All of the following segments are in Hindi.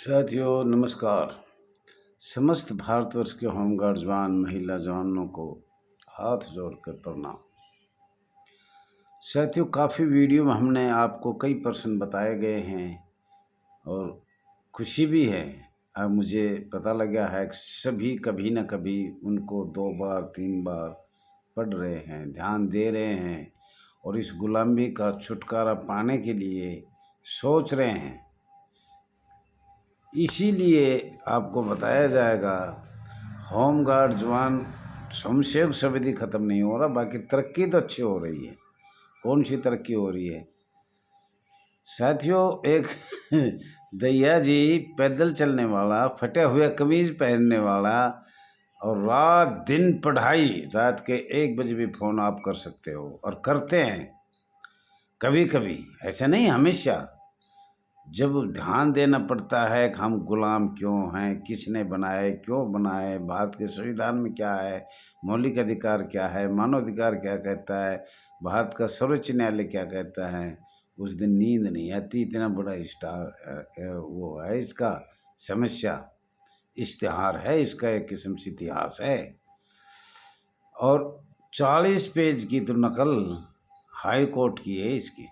साथियों नमस्कार। समस्त भारतवर्ष के होमगार्ड जवान महिला जवानों को हाथ जोड़कर प्रणाम। साथियों, काफ़ी वीडियो में हमने आपको कई प्रश्न बताए गए हैं और खुशी भी है। अब मुझे पता लगा है कि सभी कभी न कभी उनको 2 बार 3 बार पढ़ रहे हैं, ध्यान दे रहे हैं और इस गुलामी का छुटकारा पाने के लिए सोच रहे हैं। इसीलिए आपको बताया जाएगा, होमगार्ड जवान स्वयंसेवक समिति ख़त्म नहीं हो रहा, बाकी तरक्की तो अच्छी हो रही है। कौन सी तरक्की हो रही है साथियों? एक दैया जी पैदल चलने वाला, फटे हुए कमीज पहनने वाला और रात दिन पढ़ाई, रात के 1 बजे भी फ़ोन आप कर सकते हो और करते हैं कभी कभी, ऐसा नहीं हमेशा। जब ध्यान देना पड़ता है कि हम गुलाम क्यों हैं, किसने बनाए, क्यों बनाए, भारत के संविधान में क्या है, मौलिक अधिकार क्या है, मानवाधिकार क्या कहता है, भारत का सर्वोच्च न्यायालय क्या कहता है, उस दिन नींद नहीं आती। इतना बड़ा वो है इसका समस्या, इश्तिहार है इसका, एक किस्म से इतिहास है। और 40 पेज की तो नकल हाई कोर्ट की है इसकी,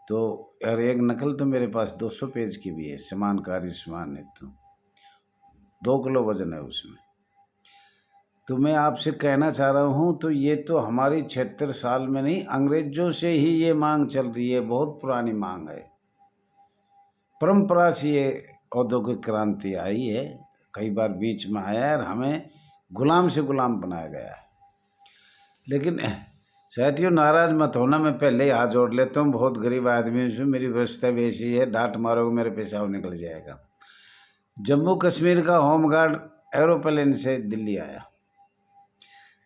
तो यार एक नकल तो मेरे पास 200 पेज की भी है। समान कार्य समान है, तो 2 किलो वजन है उसमें। तो मैं आपसे कहना चाह रहा हूँ, तो ये तो हमारी 76 साल में नहीं, अंग्रेजों से ही ये मांग चल रही है, बहुत पुरानी मांग है। परंपरा से ये औद्योगिक क्रांति आई है, कई बार बीच में आया है और हमें गुलाम से गुलाम बनाया गया है। लेकिन साथियों नाराज़ मत होना, मैं पहले ही हाथ जोड़ लेता हूँ, बहुत गरीब आदमी हूँ, मेरी व्यवस्था भी ऐसी है, डांट मारोगे मेरे पेशाब निकल जाएगा। जम्मू कश्मीर का होमगार्ड एरोप्लेन से दिल्ली आया,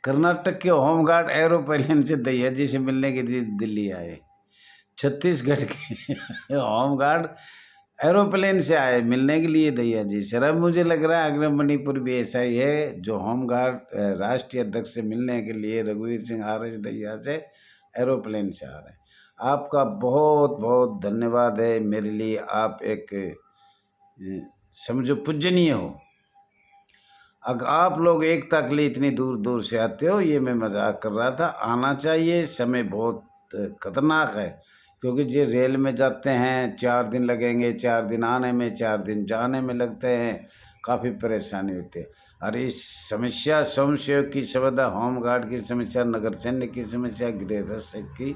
कर्नाटक के होमगार्ड एरोप्लेन से दैया जी से मिलने के लिए दिल्ली आए, छत्तीसगढ़ के होमगार्ड एरोप्लेन से आए मिलने के लिए दैया जी से। अब मुझे लग रहा है अगले मणिपुर भी ऐसा ही है, जो होमगार्ड राष्ट्रीय अध्यक्ष से मिलने के लिए रघुवीर सिंह आ रहे थे दैया से, एरोप्लेन से आ रहे हैं। आपका बहुत बहुत धन्यवाद है, मेरे लिए आप एक समझो पूजनीय हो। अगर आप लोग एकता के लिए इतनी दूर दूर से आते हो, ये मैं मजाक कर रहा था, आना चाहिए। समय बहुत खतरनाक है, क्योंकि जो रेल में जाते हैं 4 दिन लगेंगे, 4 दिन आने में, 4 दिन जाने में लगते हैं, काफ़ी परेशानी होती है। और इस समस्या, स्वयंसेवक की सुविधा, होमगार्ड की समस्या, नगर सैन्य की समस्या, गृह रक्षक की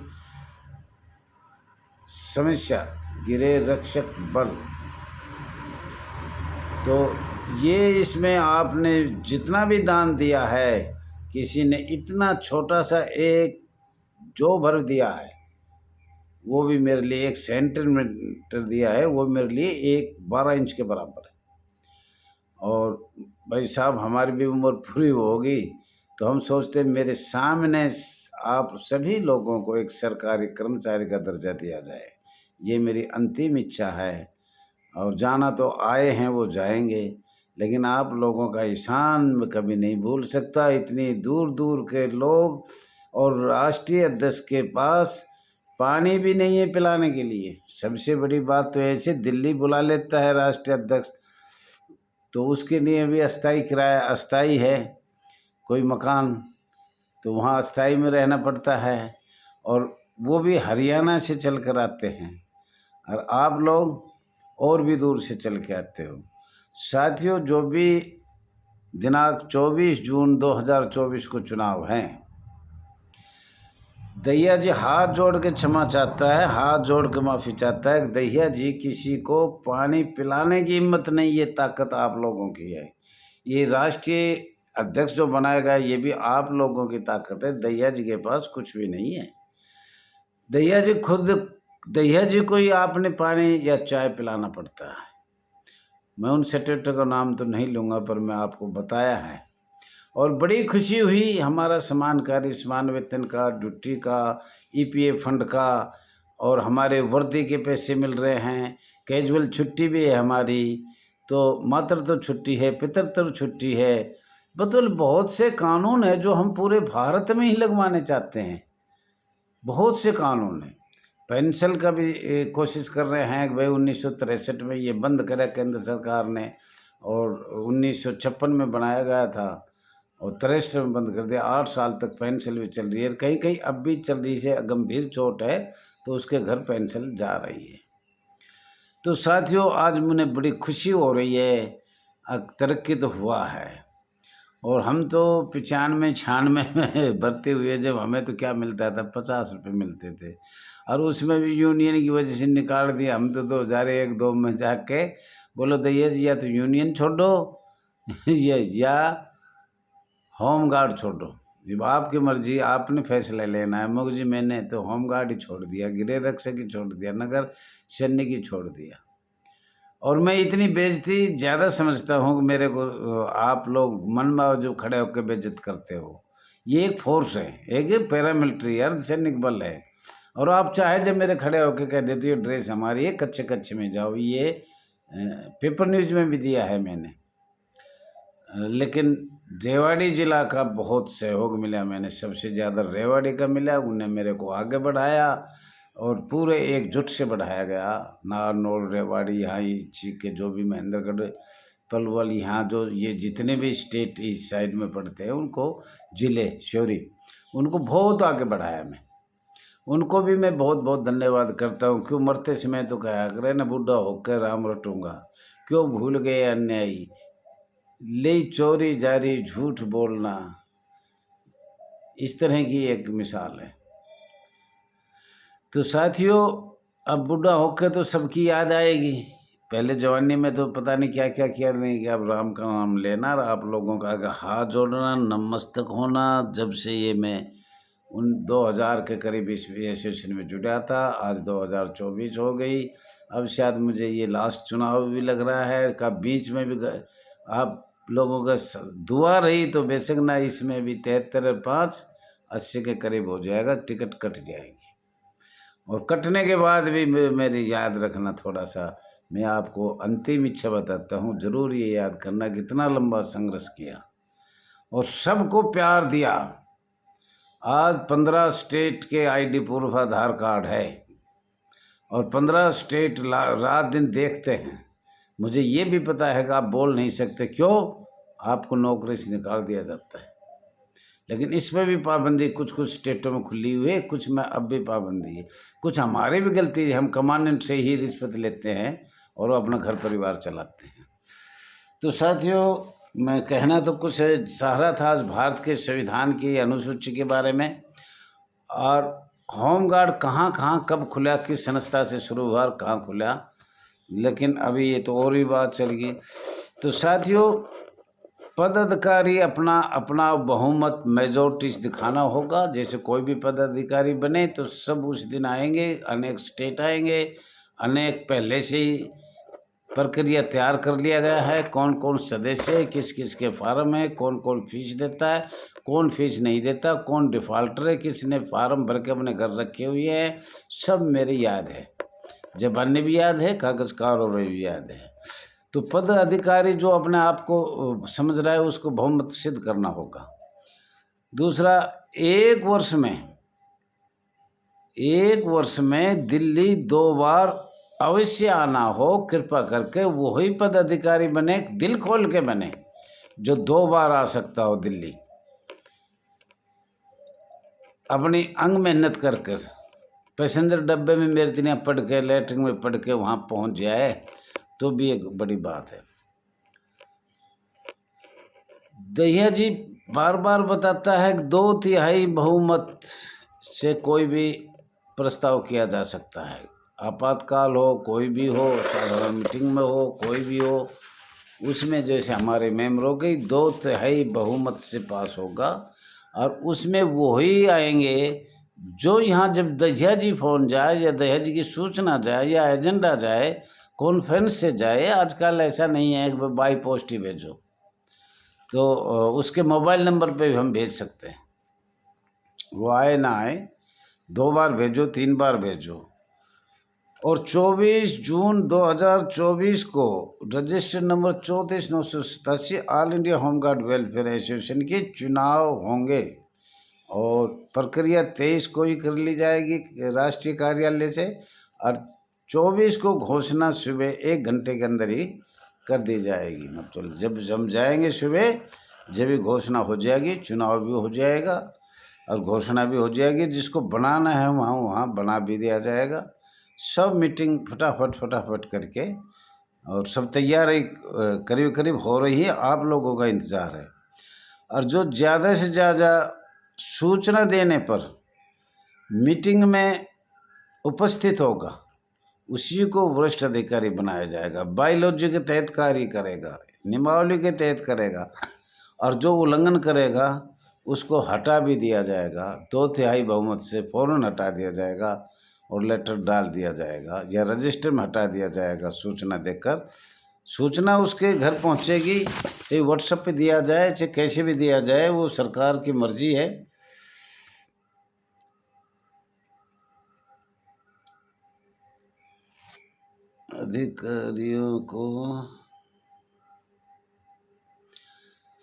समस्या, गृह रक्षक बल, तो ये इसमें आपने जितना भी दान दिया है, किसी ने इतना छोटा सा एक जो भर दिया है, वो भी मेरे लिए 1 सेंटीमीटर दिया है, वो मेरे लिए 1 12 इंच के बराबर है। और भाई साहब हमारी भी उम्र पूरी होगी, तो हम सोचते मेरे सामने आप सभी लोगों को एक सरकारी कर्मचारी का दर्जा दिया जाए, ये मेरी अंतिम इच्छा है। और जाना तो आए हैं, वो जाएंगे, लेकिन आप लोगों का एहसान मैं कभी नहीं भूल सकता। इतनी दूर दूर के लोग, और राष्ट्रीय अध्यक्ष के पास पानी भी नहीं है पिलाने के लिए। सबसे बड़ी बात तो ऐसे दिल्ली बुला लेता है राष्ट्रीय अध्यक्ष, तो उसके लिए भी अस्थाई किराया, अस्थाई है कोई मकान, तो वहाँ अस्थाई में रहना पड़ता है, और वो भी हरियाणा से चल कर आते हैं, और आप लोग और भी दूर से चल के आते हो। साथियों, जो भी दिनांक 24 जून 2024 को चुनाव हैं, दैया जी हाथ जोड़ के क्षमा चाहता है, हाथ जोड़ के माफ़ी चाहता है। दैया जी किसी को पानी पिलाने की हिम्मत नहीं, ये ताकत आप लोगों की है। ये राष्ट्रीय अध्यक्ष जो बनाएगा, ये भी आप लोगों की ताकत है। दैया जी के पास कुछ भी नहीं है। दैया जी खुद, दैया जी को ही आपने पानी या चाय पिलाना पड़ता है। मैं उन सेक्रेटरी का नाम तो नहीं लूँगा, पर मैं आपको बताया है। और बड़ी खुशी हुई हमारा समान कार्य समान वेतन का, ड्यूटी का, ईपीएफ फंड का, और हमारे वर्दी के पैसे मिल रहे हैं, कैजुअल छुट्टी भी है हमारी, तो मातृत्व छुट्टी है, पितृत्व छुट्टी है, मतलब बहुत से कानून है जो हम पूरे भारत में ही लगवाने चाहते हैं। बहुत से कानून हैं, पेंशन का भी कोशिश कर रहे हैं कि भाई 1963 में ये बंद करा केंद्र सरकार ने, और 1956 में बनाया गया था और 63 में बंद कर दिया। 8 साल तक पेंशन भी चल रही है, कहीं कहीं अब भी चल रही है। गंभीर चोट है तो उसके घर पेंशन जा रही है। तो साथियों, आज मुझे बड़ी खुशी हो रही है, तरक्की तो हुआ है। और हम तो 95-96 में भर्ती हुए, जब हमें तो क्या मिलता था, 50 रुपये मिलते थे, और उसमें भी यूनियन की वजह से निकाल दिया। हम तो 2001-2 में जाके बोलो दैया जी, या तो यूनियन छोड़ो या होम गार्ड छोड़ो, जब आपकी मर्जी, आपने फैसला लेना है। मगर जी मैंने तो होम गार्ड ही छोड़ दिया, गृह रक्षक ही छोड़ दिया, नगर सैनिक ही छोड़ दिया। और मैं इतनी बेइज्जती ज़्यादा समझता हूँ कि मेरे को आप लोग मनमाव जो खड़े होकर बेइज्जत करते हो, ये एक फोर्स है, एक पैरामिलिट्री अर्धसैनिक बल है। और आप चाहे जब मेरे खड़े होकर कह देते हो ड्रेस हमारी है, कच्चे कच्चे में जाओ, ये पेपर न्यूज़ में भी दिया है मैंने। लेकिन रेवाड़ी ज़िला का बहुत सहयोग मिला, मैंने सबसे ज़्यादा रेवाड़ी का मिला, उन्हें मेरे को आगे बढ़ाया और पूरे एकजुट से बढ़ाया गया। नारनौल, रेवाड़ी, यहाँ के जो भी महेंद्रगढ़, पलवल, यहाँ जो ये जितने भी स्टेट इस साइड में पड़ते हैं, उनको ज़िले श्योरी, उनको बहुत आगे बढ़ाया मैं। उनको भी मैं बहुत बहुत धन्यवाद करता हूँ। क्यों मरते समय तो कहा करे ना, बूढ़ा होकर राम रटूँगा, क्यों भूल गए अन्यायी, ले चोरी जारी झूठ बोलना, इस तरह की एक मिसाल है। तो साथियों, अब बूढ़ा होकर तो सबकी याद आएगी। पहले जवानी में तो पता नहीं क्या क्या किया, नहीं कि अब राम का नाम लेना और आप लोगों का आगे हाथ जोड़ना, नतमस्तक होना। जब से ये मैं 2000 के करीब इस एसोसिएशन में जुड़ा था, आज 2024 हो गई। अब शायद मुझे ये लास्ट चुनाव भी लग रहा है का, बीच में भी आप लोगों का दुआ रही तो बेशक ना, इसमें भी 73-5 80 के करीब हो जाएगा, टिकट कट जाएगी। और कटने के बाद भी मेरी याद रखना थोड़ा सा, मैं आपको अंतिम इच्छा बताता हूँ, ज़रूर ये याद करना कितना लंबा संघर्ष किया और सबको प्यार दिया। आज 15 स्टेट के आईडी प्रूफ आधार कार्ड है और 15 स्टेट रात दिन देखते हैं। मुझे ये भी पता है कि आप बोल नहीं सकते, क्यों, आपको नौकरी से निकाल दिया जाता है। लेकिन इसमें भी पाबंदी कुछ कुछ स्टेटों में खुली हुई है, कुछ में अब भी पाबंदी है। कुछ हमारी भी गलती है, हम कमांडेंट से ही रिश्वत लेते हैं और वो अपना घर परिवार चलाते हैं। तो साथियों, मैं कहना तो कुछ चाह रहा था आज भारत के संविधान की अनुसूची के बारे में, और होमगार्ड कहाँ कहाँ कब खुला, किस संस्था से शुरू हुआ और कहाँ खुला, लेकिन अभी ये तो और भी बात चल गई। तो साथियों, पदाधिकारी अपना अपना बहुमत मेजोरिटी दिखाना होगा। जैसे कोई भी पदाधिकारी बने तो सब उस दिन आएंगे, अनेक स्टेट आएंगे, अनेक पहले से ही प्रक्रिया तैयार कर लिया गया है, कौन कौन सदस्य है, किस किस के फार्म है, कौन कौन फीस देता है, कौन फीस नहीं देता, कौन डिफॉल्टर है, किसने फार्म भर के अपने घर रखे हुए हैं, सब मेरे याद है। ज़बानी भी याद है, कागज़ कारोबार भी याद है। तो पद अधिकारी जो अपने आप को समझ रहा है, उसको बहुमत सिद्ध करना होगा। दूसरा, एक वर्ष में दिल्ली 2 बार अवश्य आना हो, कृपा करके वही पदाधिकारी बने, दिल खोल के बने, जो 2 बार आ सकता हो दिल्ली, अपनी अंग मेहनत कर कर। पैसेंजर डब्बे में मेरे दिन पढ़ के, लेटरिन में पढ़ के वहाँ पहुँच जाए तो भी एक बड़ी बात है। दहिया जी बार बार बताता है कि 2/3 बहुमत से कोई भी प्रस्ताव किया जा सकता है। आपातकाल हो, कोई भी हो, साधारण मीटिंग में हो, कोई भी हो, उसमें जैसे हमारे मेंबरों की 2/3 बहुमत से पास होगा। और उसमें वही आएंगे जो यहाँ जब दहिया जी फोन जाए या दहिया जी की सूचना जाए या एजेंडा जाए, कॉन्फ्रेंस से जाए। आजकल ऐसा नहीं है कि बाई पोस्ट ही भेजो, तो उसके मोबाइल नंबर पे भी हम भेज सकते हैं। वो आए ना आए, 2 बार भेजो, 3 बार भेजो। और 24 जून 2024 को register number 34,987 all India home guard welfare association के चुनाव होंगे। और प्रक्रिया 23 को ही कर ली जाएगी राष्ट्रीय कार्यालय से, और 24 को घोषणा सुबह 1 घंटे के अंदर ही कर दी जाएगी। मतलब जब हम जाएंगे सुबह, जब भी घोषणा हो जाएगी, चुनाव भी हो जाएगा और घोषणा भी हो जाएगी। जिसको बनाना है वहाँ बना भी दिया जाएगा। सब मीटिंग फटाफट करके, और सब तैयारी करीब करीब हो रही है। आप लोगों का इंतज़ार है। और जो ज़्यादा से ज़्यादा सूचना देने पर मीटिंग में उपस्थित होगा, उसी को वरिष्ठ अधिकारी बनाया जाएगा। बायोलॉजी के तहत कार्य करेगा, नियमावली के तहत करेगा, और जो उल्लंघन करेगा उसको हटा भी दिया जाएगा। 2/3 बहुमत से फ़ौरन हटा दिया जाएगा और लेटर डाल दिया जाएगा या रजिस्टर में हटा दिया जाएगा। सूचना देकर, सूचना उसके घर पहुंचेगी, चाहे व्हाट्सएप पे दिया जाए, चाहे कैसे भी दिया जाए, वो सरकार की मर्जी है। अधिकारियों को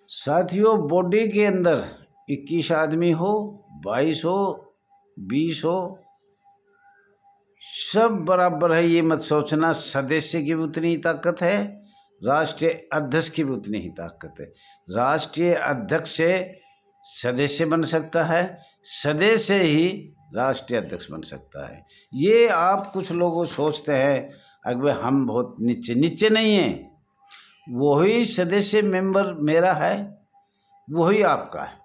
साथियों, बॉडी के अंदर 21 आदमी हो, 22 हो, 20 हो, सब बराबर है। ये मत सोचना सदस्य की भी उतनी ही ताकत है, राष्ट्रीय अध्यक्ष की भी उतनी ही ताकत है। राष्ट्रीय अध्यक्ष से सदस्य बन सकता है, सदस्य ही राष्ट्रीय अध्यक्ष बन सकता है। ये आप कुछ लोग सोचते हैं अगर हम बहुत नीचे नहीं हैं। वही सदस्य मेंबर मेरा है, वही आपका है।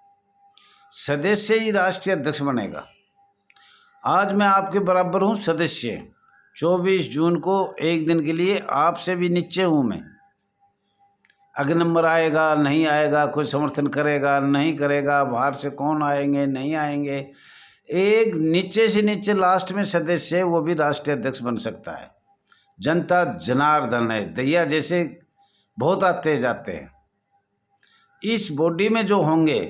सदस्य ही राष्ट्रीय अध्यक्ष बनेगा। आज मैं आपके बराबर हूँ सदस्य। 24 जून को एक दिन के लिए आपसे भी नीचे हूँ मैं। अगर नंबर आएगा नहीं आएगा, कोई समर्थन करेगा नहीं करेगा, बाहर से कौन आएंगे नहीं आएंगे, एक नीचे से नीचे लास्ट में सदस्य है, वो भी राष्ट्रीय अध्यक्ष बन सकता है। जनता जनार्दन है, दैया जैसे बहुत आते जाते हैं। इस बॉडी में जो होंगे,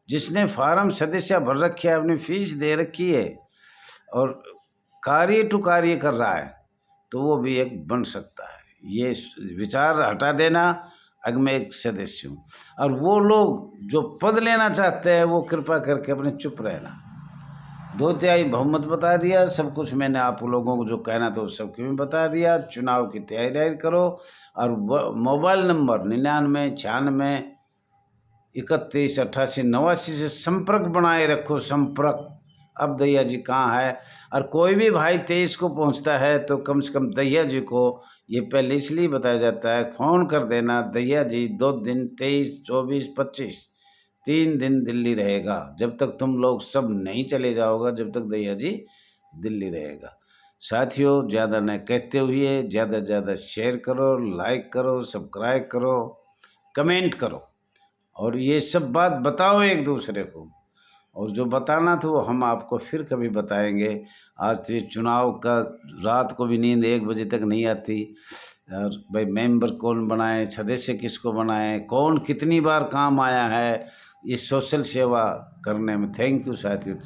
जिसने फार्म सदस्य भर रखी है, अपनी फीस दे रखी है और कार्य टू कार्य कर रहा है, तो वो भी एक बन सकता है। ये विचार हटा देना अगर मैं एक सदस्य हूँ। और वो लोग जो पद लेना चाहते हैं, वो कृपा करके अपने चुप रहना। 2/3 बहुमत बता दिया, सब कुछ मैंने आप लोगों को जो कहना था उस सबके में बता दिया। चुनाव की तैयारी करो और मोबाइल नंबर 99 96 31 88 89 से संपर्क बनाए रखो। संपर्क। अब दैया जी कहाँ है, और कोई भी भाई 23 को पहुंचता है तो कम से कम दैया जी को ये पहले इसलिए बताया जाता है, फ़ोन कर देना, दैया जी 2 दिन 23 24 25 3 दिन दिल्ली रहेगा। जब तक तुम लोग सब नहीं चले जाओगे, जब तक दैया जी दिल्ली रहेगा। साथियों, ज़्यादा न कहते हुए ज़्यादा से ज़्यादा शेयर करो, लाइक करो, सब्सक्राइब करो, कमेंट करो, और ये सब बात बताओ एक दूसरे को। और जो बताना था वो हम आपको फिर कभी बताएंगे। आज तो ये चुनाव का रात को भी नींद 1 बजे तक नहीं आती। और भाई मेंबर कौन बनाए, सदस्य किसको बनाए, कौन कितनी बार काम आया है इस सोशल सेवा करने में। थैंक यू साथियों।